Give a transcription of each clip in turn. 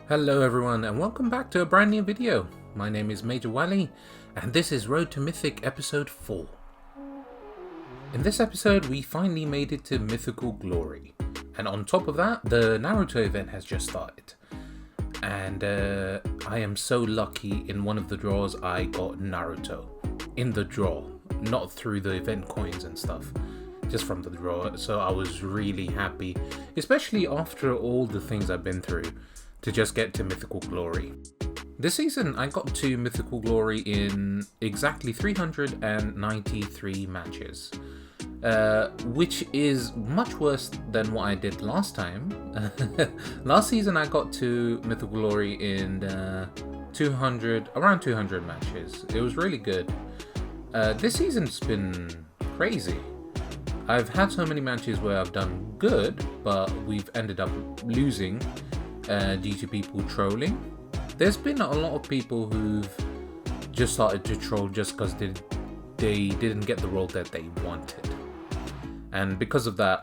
Hello everyone and welcome back to a brand new video. My name is Major Wally and this is Road to Mythic episode 4. In this episode we finally made it to Mythical Glory, and on top of that the Naruto event has just started. And I am so lucky, in one of the draws I got Naruto. In the draw, not through the event coins and stuff. Just from the draw, so I was really happy, especially after all the things I've been through, to just get to Mythical Glory. This season I got to Mythical Glory in exactly 393 matches, which is much worse than what I did last time. Last season I got to Mythical Glory in around 200 matches. It was really good. This season's been crazy. I've had so many matches where I've done good, but we've ended up losing due to people trolling. There's been a lot of people who've just started to troll just because they didn't get the role that they wanted, and because of that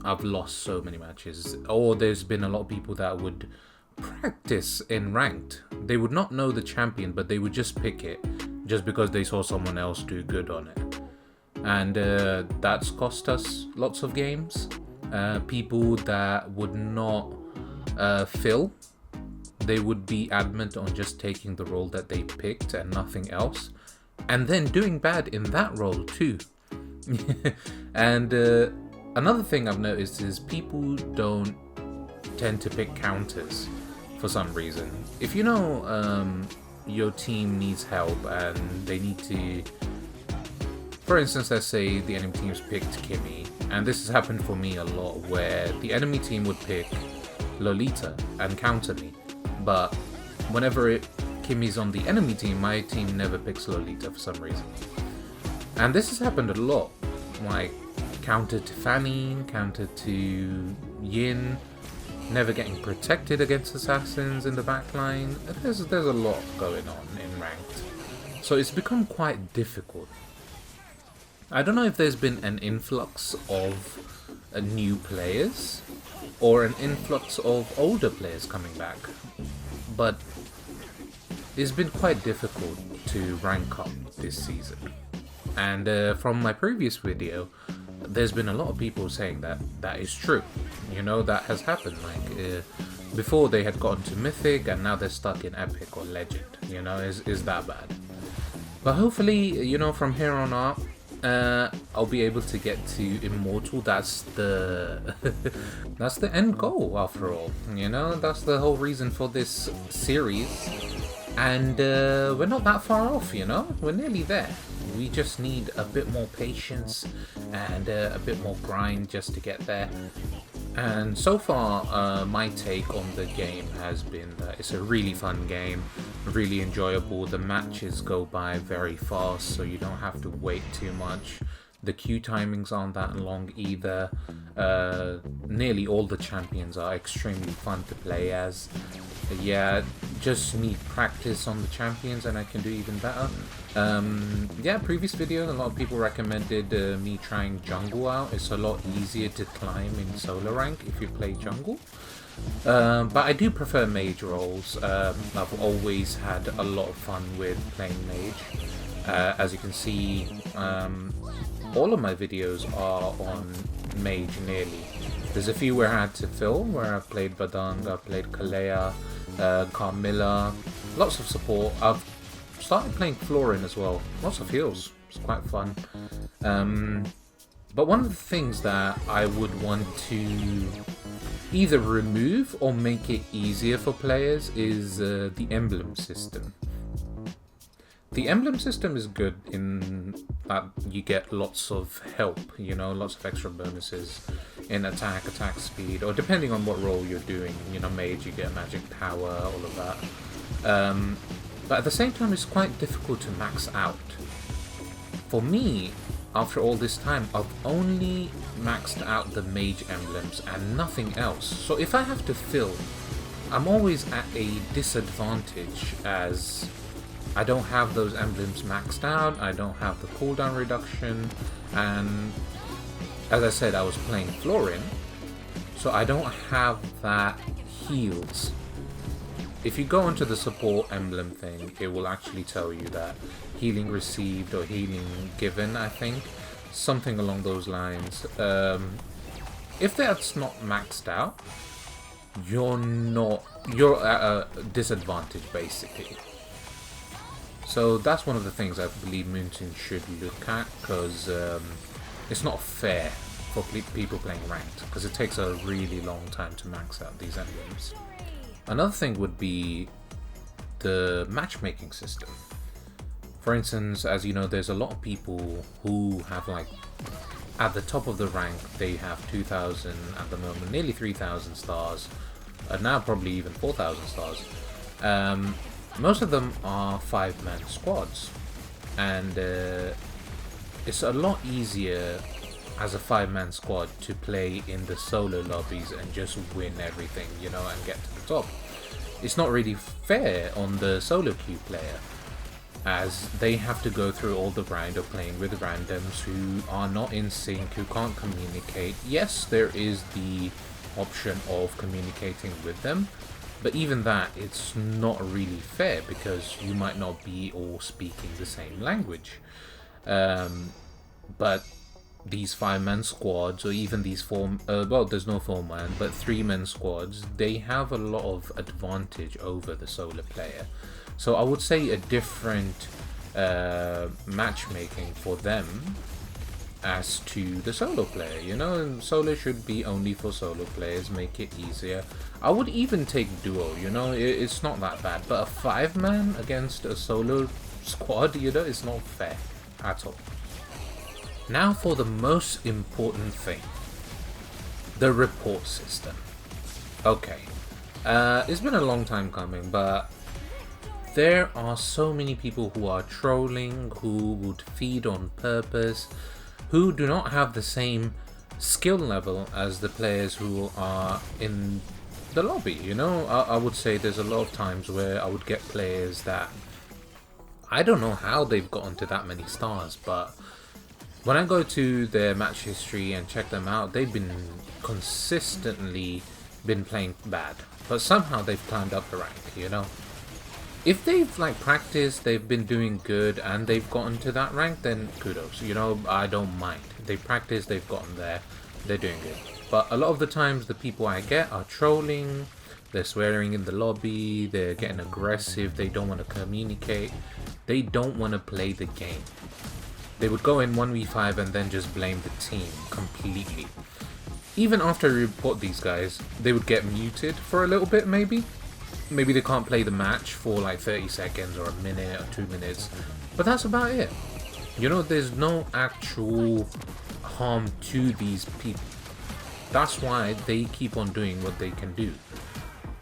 I've lost so many matches. Or there's been a lot of people that would practice in ranked. They would not know the champion, but they would just pick it just because they saw someone else do good on it, and that's cost us lots of games. People that would not fill, they would be adamant on just taking the role that they picked and nothing else, and then doing bad in that role too. And another thing I've noticed is people don't tend to pick counters for some reason. If you know your team needs help and they need to, for instance, let's say the enemy team's picked Kimmy, and this has happened for me a lot, where the enemy team would pick Lolita and counter me, but whenever Kimmy's on the enemy team, my team never picks Lolita for some reason. And this has happened a lot, like counter to Fanny, counter to Yin, never getting protected against assassins in the backline. There's a lot going on in ranked, so it's become quite difficult. I don't know if there's been an influx of new players or an influx of older players coming back, but it's been quite difficult to rank up this season. And from my previous video, there's been a lot of people saying that is true. You know, that has happened. Like before they had gotten to Mythic and now they're stuck in Epic or Legend. You know, is that bad? But hopefully, you know, from here on out, I'll be able to get to Immortal. That's the that's the end goal after all. You know, that's the whole reason for this series. And we're not that far off, you know, we're nearly there. We just need a bit more patience and a bit more grind just to get there. And so far, my take on the game has been that it's a really fun game, really enjoyable. The matches go by very fast, so you don't have to wait too much. The queue timings aren't that long either. Nearly all the champions are extremely fun to play as. Yeah, just need practice on the champions and I can do even better. Yeah, previous video, a lot of people recommended me trying jungle out. It's a lot easier to climb in solo rank if you play jungle. But I do prefer mage roles. I've always had a lot of fun with playing mage. As you can see, all of my videos are on mage nearly. There's a few where I had to fill, where I've played Badang, I've played Kalea, Carmilla, lots of support. I've started playing Florin as well, lots of heals, it's quite fun. But one of the things that I would want to either remove or make it easier for players is the emblem system. The emblem system is good in that you get lots of help, you know, lots of extra bonuses in attack speed, or depending on what role you're doing. You know, mage, you get a magic tower, all of that. But at the same time, it's quite difficult to max out. For me, after all this time, I've only maxed out the mage emblems and nothing else. So if I have to fill, I'm always at a disadvantage, as I don't have those emblems maxed out, I don't have the cooldown reduction, and as I said, I was playing Florin, So I don't have that heals. If you go into the support emblem thing, it will actually tell you that healing received or healing given, I think. Something along those lines. If that's not maxed out, you're at a disadvantage basically. So that's one of the things I believe Moonton should look at, because it's not fair for people playing ranked, because it takes a really long time to max out these emblems. Another thing would be the matchmaking system. For instance, as you know, there's a lot of people who have, like, at the top of the rank, they have 2,000 at the moment, nearly 3,000 stars, now probably even 4,000 stars. Most of them are 5-man squads, and it's a lot easier as a 5-man squad to play in the solo lobbies and just win everything, you know, and get to the top. It's not really fair on the solo queue player, as they have to go through all the grind of playing with randoms who are not in sync, who can't communicate. Yes, there is the option of communicating with them, but even that, it's not really fair, because you might not be all speaking the same language. But these 5-man squads, or even these well, there's no 4-man, but 3-man squads, they have a lot of advantage over the solo player. So I would say a different matchmaking for them as to the solo player, you know, and solo should be only for solo players, make it easier. I would even take duo, you know, it's not that bad, but a 5-man against a solo squad, you know, it's not fair at all. Now for the most important thing, the report system. Okay, it's been a long time coming, but there are so many people who are trolling, who would feed on purpose, who do not have the same skill level as the players who are in the lobby, you know. I would say there's a lot of times where I would get players that I don't know how they've gotten to that many stars, but when I go to their match history and check them out, they've been consistently been playing bad, but somehow they've climbed up the rank, you know. If they've, like, practiced, they've been doing good, and they've gotten to that rank, then kudos, you know, I don't mind. They've practiced, they've gotten there, they're doing good. But a lot of the times, the people I get are trolling, they're swearing in the lobby, they're getting aggressive, they don't want to communicate, they don't want to play the game. They would go in 1v5 and then just blame the team completely. Even after I report these guys, they would get muted for a little bit, maybe. Maybe they can't play the match for like 30 seconds or a minute or 2 minutes, but that's about it. You know, there's no actual harm to these people. That's why they keep on doing what they can do.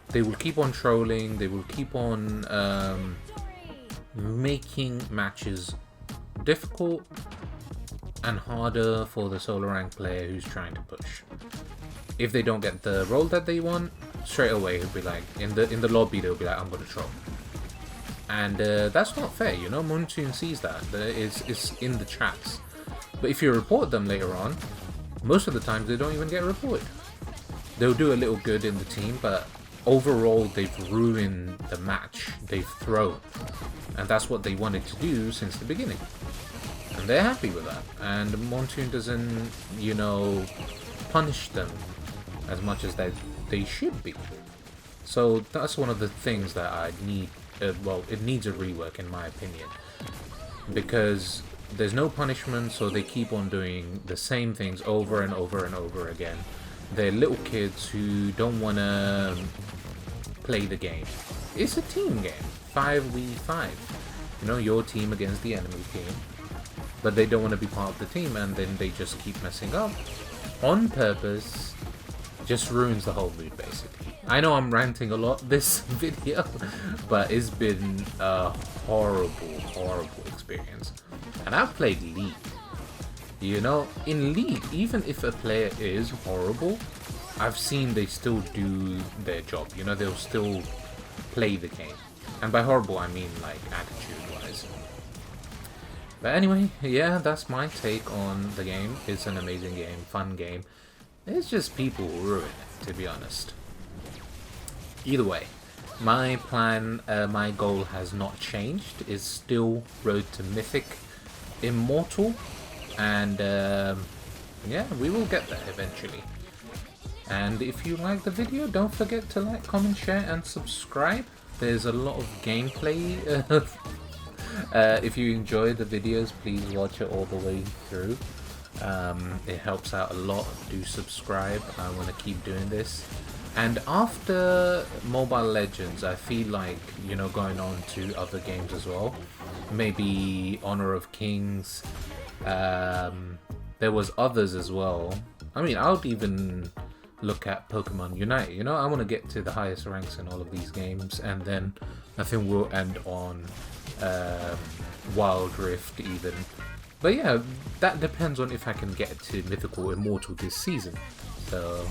They will keep on trolling, they will keep on making matches difficult and harder for the solo rank player who's trying to push. If they don't get the role that they want, straight away it'll be like, in the lobby they'll be like, I'm gonna troll. And that's not fair, you know. Moontoon sees that. It's in the chats. But if you report them later on, most of the time they don't even get reported. They'll do a little good in the team, but overall they've ruined the match they've thrown. And that's what they wanted to do since the beginning. And they're happy with that. And Moontoon doesn't, you know, punish them as much as they should be. So that's one of the things that I need, well, it needs a rework in my opinion. Because there's no punishment, so they keep on doing the same things over and over and over again. They're little kids who don't want to play the game. It's a team game, 5v5. You know, your team against the enemy team. But they don't want to be part of the team, and then they just keep messing up on purpose. Just ruins the whole mood, basically. I know I'm ranting a lot this video, but it's been a horrible experience. And I've played League. You know, in League, even if a player is horrible, I've seen they still do their job. You know, they'll still play the game. And by horrible, I mean like attitude-wise. But anyway, yeah, that's my take on the game. It's an amazing game, fun game. It's just people ruin it, to be honest. Either way, my plan, my goal has not changed. It's still Road to Mythic Immortal, and yeah, we will get there eventually. And if you like the video, don't forget to like, comment, share, and subscribe. There's a lot of gameplay. If you enjoy the videos, please watch it all the way through. It helps out a lot. Do subscribe. I want to keep doing this. And after Mobile Legends, I feel like, you know, going on to other games as well. Maybe Honor of Kings. There was others as well. I mean, I would even look at Pokemon Unite. You know, I want to get to the highest ranks in all of these games, and then I think we'll end on Wild Rift even. But yeah, that depends on if I can get to Mythical Immortal this season. So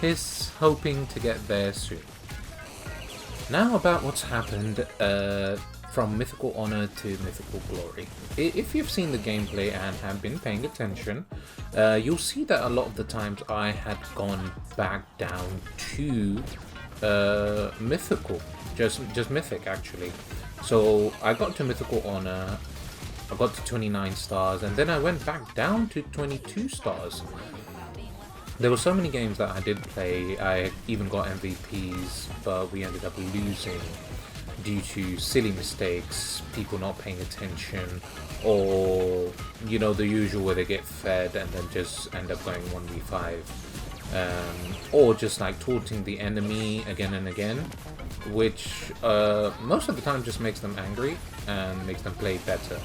here's hoping to get there soon. Now about what's happened from Mythical Honor to Mythical Glory. If you've seen the gameplay and have been paying attention, you'll see that a lot of the times I had gone back down to Mythical, just Mythic actually. So I got to Mythical Honor, I got to 29 stars, and then I went back down to 22 stars. There were so many games that I did play. I even got MVPs, but we ended up losing due to silly mistakes, people not paying attention, or, you know, the usual where they get fed and then just end up going 1v5. Or just like taunting the enemy again and again, which most of the time just makes them angry and makes them play better.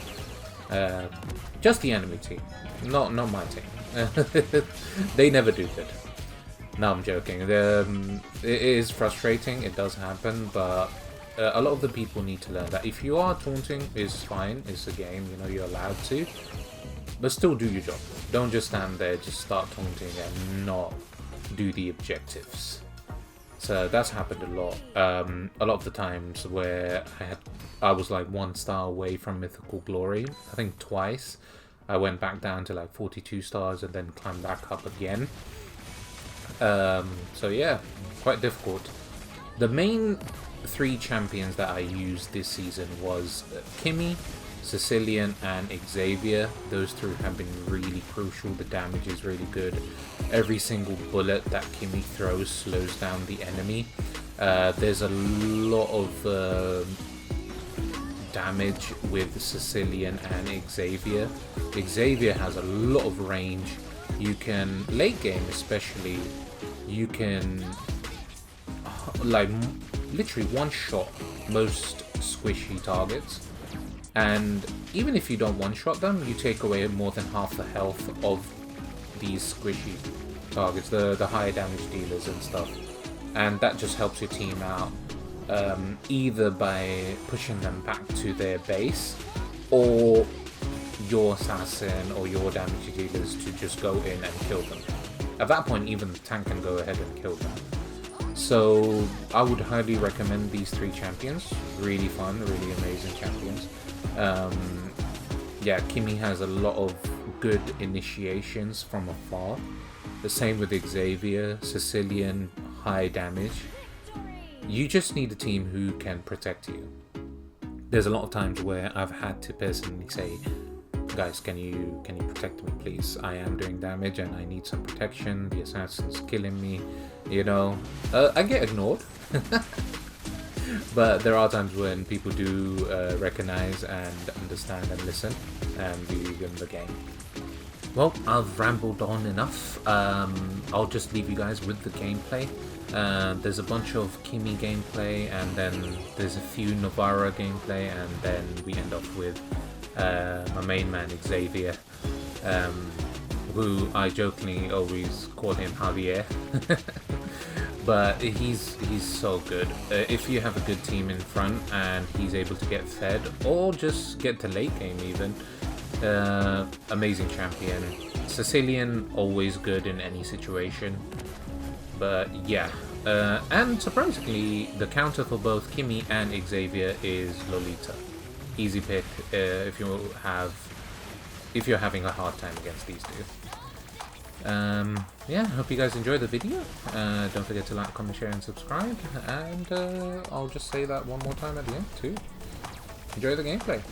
Just the enemy team, not my team. They never do good. No, I'm joking. It is frustrating, it does happen, but a lot of the people need to learn that if you are taunting, it's fine, it's a game, you know, you're allowed to, but still do your job. Don't just stand there, just start taunting and not do the objectives. So that's happened a lot. A lot of the times where I was like 1 star away from Mythical Glory. I think twice. I went back down to like 42 stars and then climbed back up again. So yeah, quite difficult. The main 3 champions that I used this season was Kimmy, Sicilian, and Xavier. Those 3 have been really crucial. The damage is really good. Every single bullet that Kimmy throws slows down the enemy. There's a lot of damage with Sicilian and Xavier. Xavier has a lot of range. You can, late game especially, you can like literally one-shot most squishy targets. And even if you don't one-shot them, you take away more than half the health of these squishy targets, the higher damage dealers and stuff. And that just helps your team out, either by pushing them back to their base, or your assassin or your damage dealers to just go in and kill them. At that point, even the tank can go ahead and kill them. So I would highly recommend these 3 champions. Really fun, really amazing champions. Yeah, Kimmy has a lot of good initiations from afar. The same with Xavier, Sicilian, high damage. You just need a team who can protect you. There's a lot of times where I've had to personally say, guys, can you protect me please? I am doing damage and I need some protection. The assassin's killing me, you know. I get ignored. But there are times when people do recognize and understand and listen and believe in the game. Well, I've rambled on enough. I'll just leave you guys with the gameplay. There's a bunch of Kimmy gameplay, and then there's a few Novara gameplay, and then we end up with my main man Xavier, who I jokingly always call him Javier. But he's so good. If you have a good team in front and he's able to get fed, or just get to late game even, amazing champion. Sicilian, always good in any situation. But yeah, and surprisingly, the counter for both Kimmy and Xavier is Lolita. Easy pick if you're having a hard time against these 2. Yeah, hope you guys enjoyed the video. Don't forget to like, comment, share, and subscribe. And I'll just say that one more time at the end too. Enjoy the gameplay.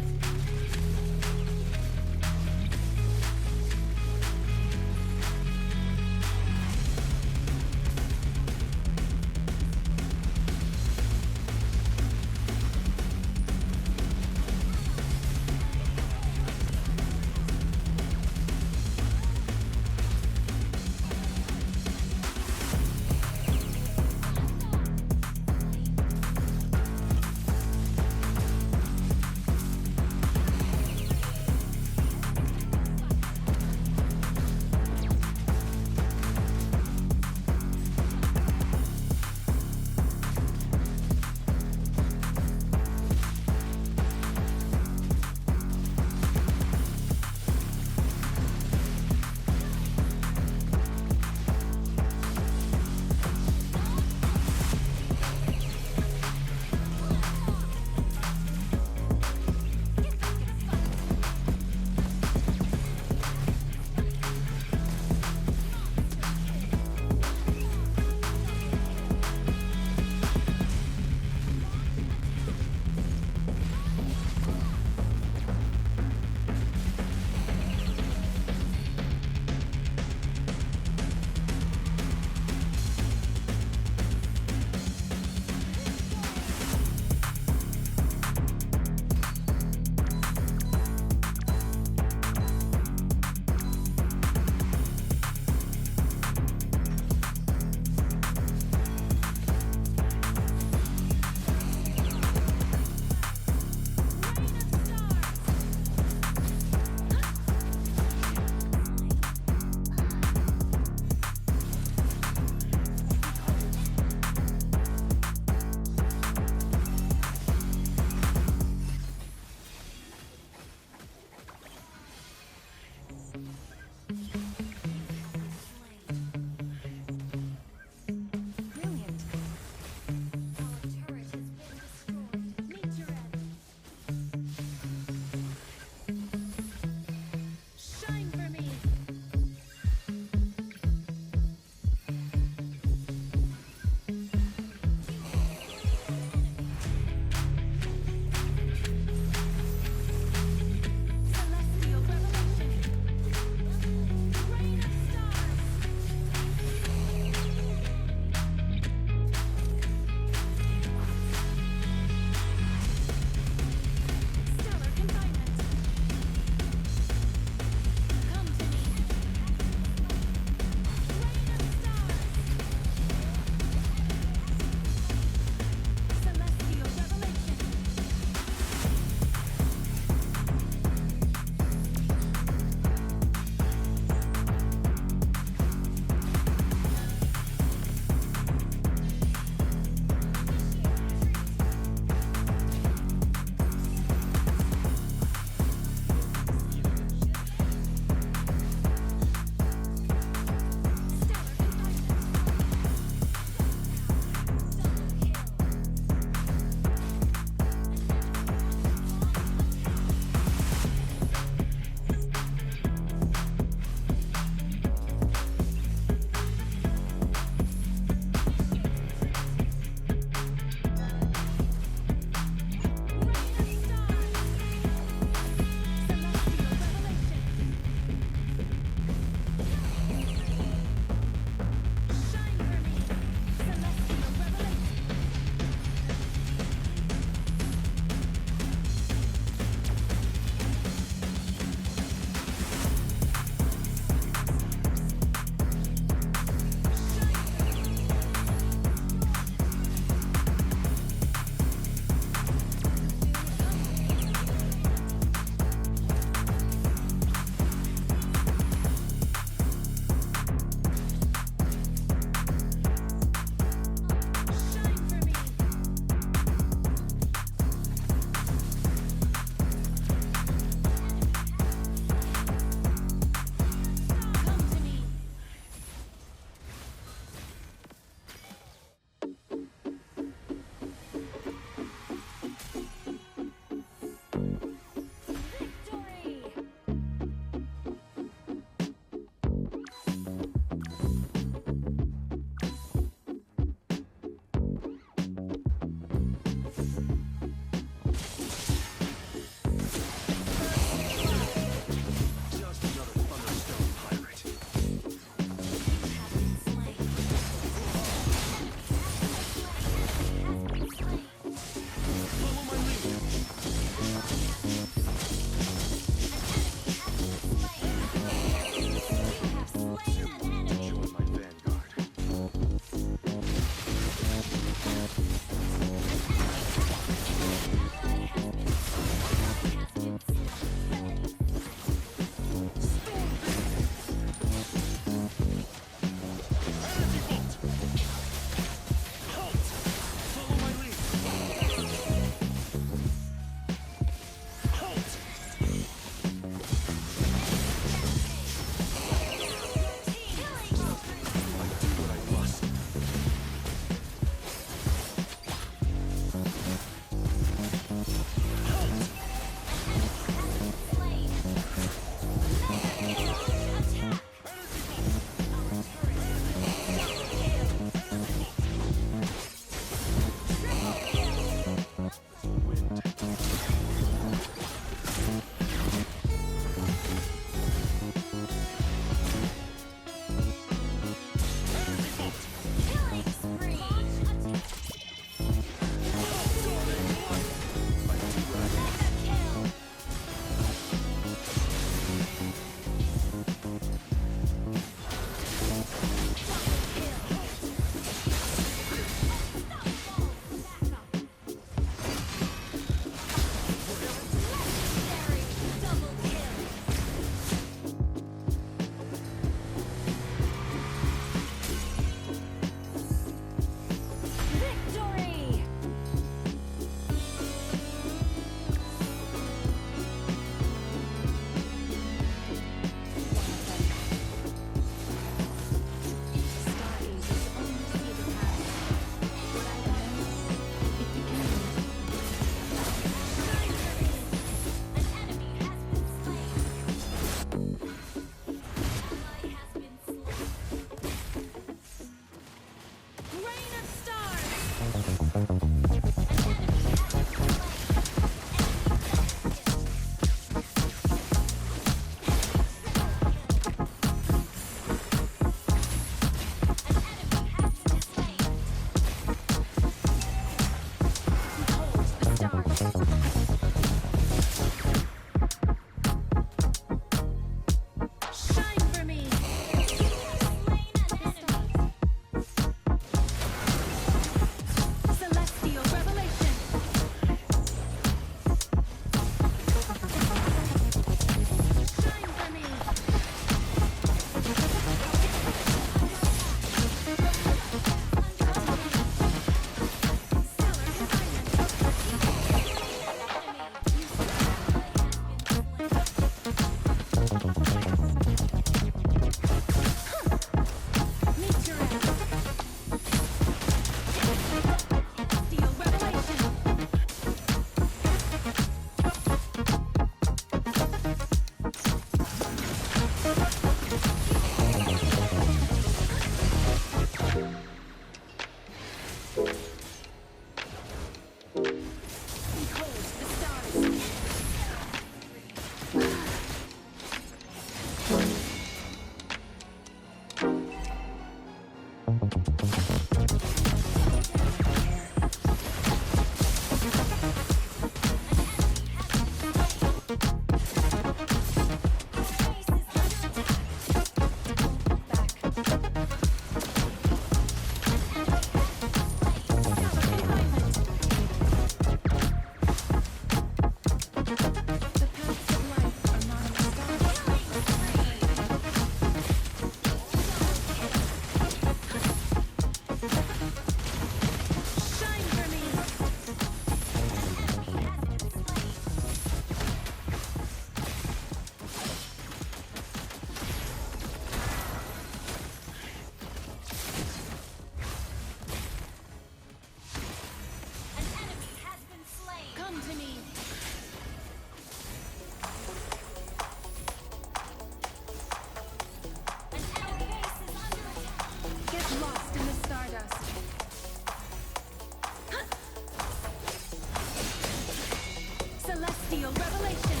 Steel revelation.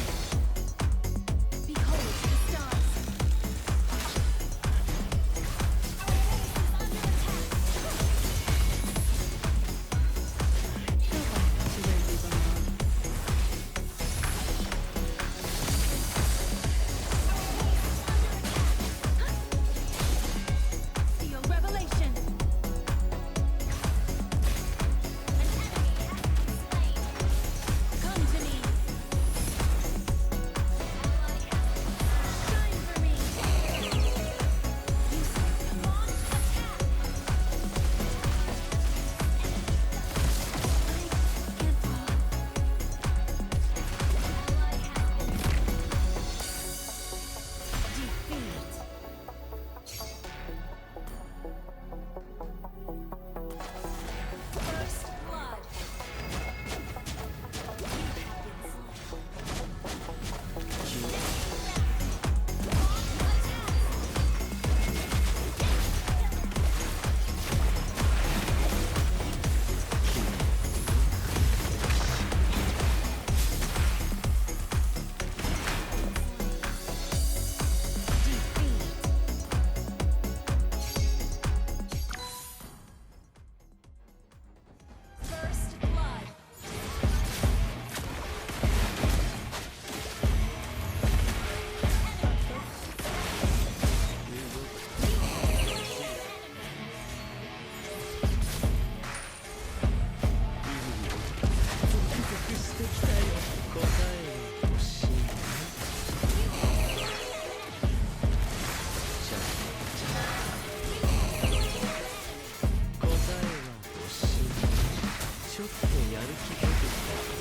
Behold the stars. Go back to where you belong. Steel revelation. Come to me. Shine for me. You say, come on, attack. I can't fall. Defeat. First blood. First blood.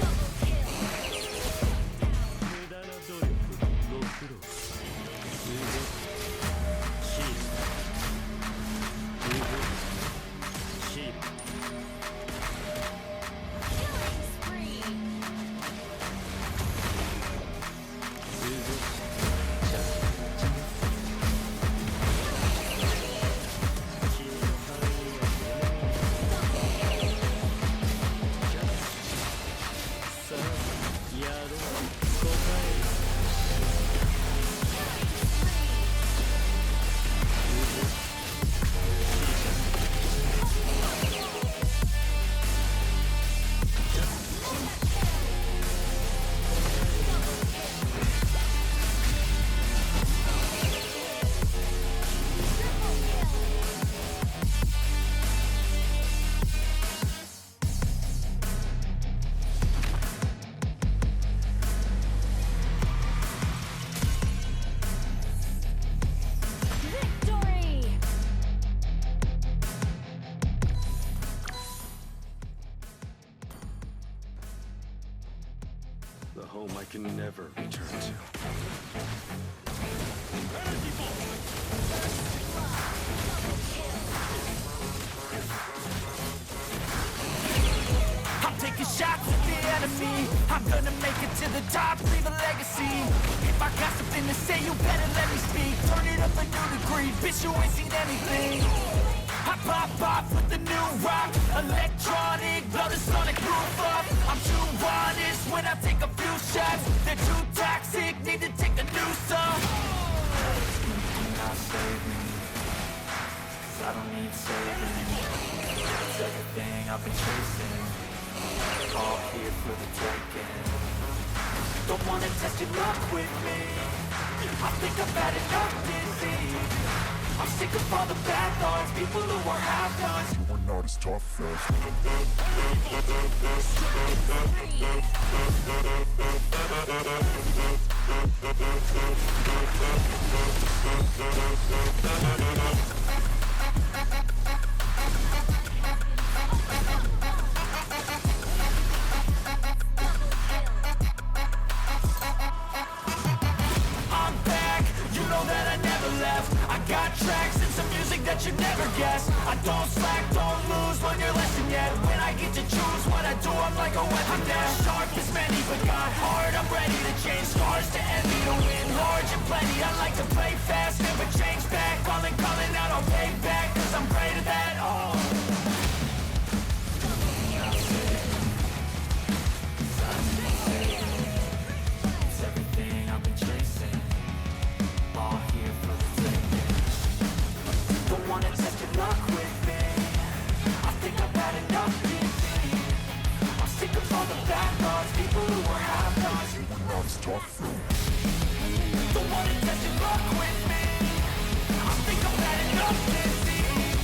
Double kill. Killing spree. Victory! The home I can never return to. I'm taking shots at the enemy. I'm gonna make it to the top, leave a legacy. If I got something to say, you better let me speak. Turn it up a new degree, bitch, you ain't seen anything. I pop off with the new rock, electronic, blow the sonic roof up. I'm too honest when I take a few shots. They're too toxic, need to take a new song. Not save me, 'cause I don't need saving. It's everything I've been chasing, all here for the taking. Don't wanna test your luck with me, I think I've had enough disease. I'm sick of all the bad thoughts, people who are half-nots. You are not as tough as I'm back, you know that I never left. I got tracks and some music that you never guess. I don't slack, don't lose, learn your lesson yet. When I get to choose what I do, I'm like a weapon. I'm not sharp as many, but got hard. I'm ready to change scars to envy, to win large and plenty. I like to play fast, never change back. Calling out, I'll pay back, 'cause I'm great at that. Oh. Don't wanna test your luck with me. I think I've had enough this evening.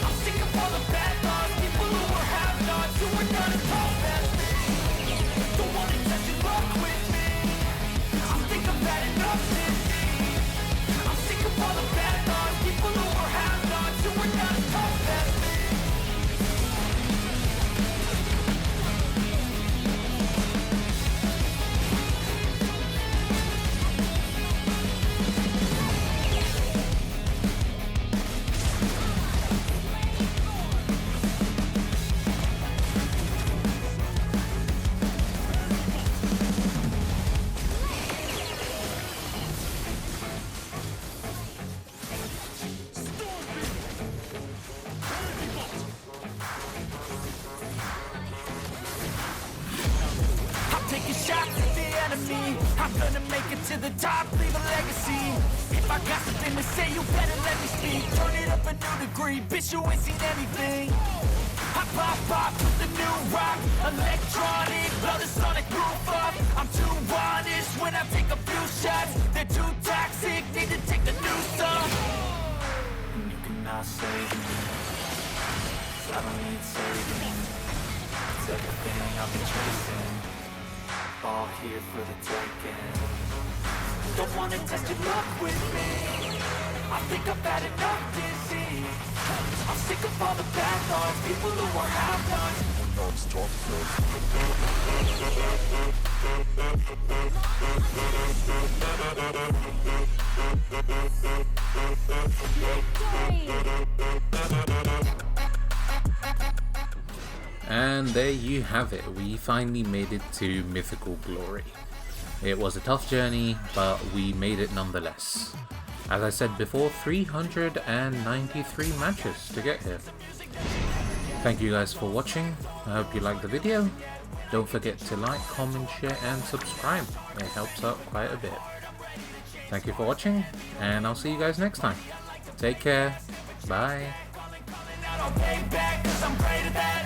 I'm sick of all the bad thoughts, people who are have-nots, who are not as tough as me. Don't wanna test your luck with me. I think I've had enough this evening. I'm sick of all the bad thoughts, people who are have-nots, who are not as tough as me. I'm taking shots at the enemy. I'm gonna make it to the top, leave a legacy. If I got something to say, you better let me speak. Turn it up a new degree, bitch, you ain't seen anything. I pop with the new rock, electronic, blow the sonic roof up. I'm too honest when I take a few shots. They're too toxic, need to take the new stuff. And you cannot save me, 'cause I don't need saving. It's everything I've been chasing, all here for the taking. Don't wanna test your luck with me. I think I've had enough disease. I'm sick of all the bad thoughts, people who are have-nots. And there you have it, we finally made it to Mythical Glory. It was a tough journey, but we made it nonetheless. As I said before, 393 matches to get here. Thank you guys for watching, I hope you liked the video. Don't forget to like, comment, share and subscribe, it helps out quite a bit. Thank you for watching, and I'll see you guys next time. Take care, bye. I'll pay back 'cause I'm greater than